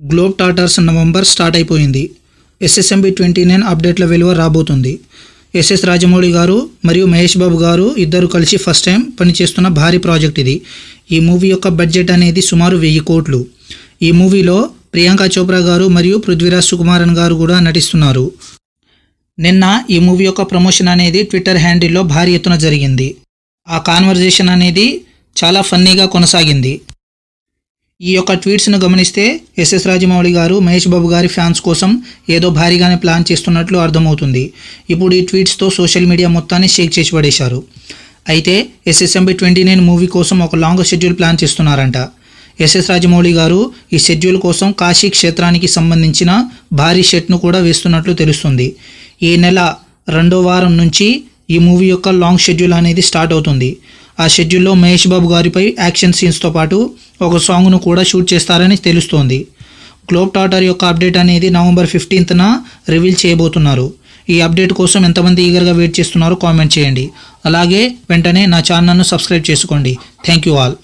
Globe టాటర్స్ November start అయిపోయింది. SSMB 29 అప్డేట్ల వెలువ రాబోతుంది. SS Rajamouli గారు మరియు మహేష్ బాబు గారు ఇద్దరు కలిసి ఫస్ట్ టైం పనిచేస్తున్న భారీ ప్రాజెక్ట్ ఇది. ఈ మూవీ యొక్క బడ్జెట్ అనేది సుమారు 1000 కోట్లు. ఈ మూవీలో ప్రియాంక చోప్రా గారు మరియు పృథ్వీరాజ్ సుకుమారన్ గారు కూడా నటిస్తున్నారు. నిన్న ఈ మూవీ యొక్క ప్రమోషన్ అనేది ట్విట్టర్ హ్యాండిల్లో భారీ ఎత్తున జరిగింది. ఆ కాన్వర్జేషన్ అనేది చాలా ఫన్నీగా కొనసాగింది. ఈ యొక్క ట్వీట్స్ను గమనిస్తే ఎస్ఎస్ రాజమౌళి గారు మహేష్ బాబు గారి ఫ్యాన్స్ కోసం ఏదో భారీగానే ప్లాన్ చేస్తున్నట్లు అర్థమవుతుంది. ఇప్పుడు ఈ ట్వీట్స్తో సోషల్ మీడియా మొత్తాన్ని షేక్ చేసి పడేశారు. అయితే ఎస్ఎస్ఎంబి 29 మూవీ కోసం ఒక లాంగ్ షెడ్యూల్ ప్లాన్ చేస్తున్నారంట. ఎస్ఎస్ రాజమౌళి గారు ఈ షెడ్యూల్ కోసం కాశీ క్షేత్రానికి సంబంధించిన భారీ షెట్ను కూడా వేస్తున్నట్లు తెలుస్తుంది. ఈ నెల 2వ వారం నుంచి ఈ మూవీ యొక్క లాంగ్ షెడ్యూల్ అనేది స్టార్ట్ అవుతుంది. ఆ షెడ్యూల్లో మహేష్ బాబు గారిపై యాక్షన్ సీన్స్తో పాటు ఒక సాంగ్ను కూడా షూట్ చేస్తారని తెలుస్తోంది. గ్లోబ్ టాటర్ యొక్క అప్డేట్ అనేది నవంబర్ 15న రివీల్ చేయబోతున్నారు. ఈ అప్డేట్ కోసం ఎంతమంది ఈగర్గా వెయిట్ చేస్తున్నారో కామెంట్ చేయండి. అలాగే వెంటనే నా ఛానల్ను సబ్స్క్రైబ్ చేసుకోండి. Thank you all.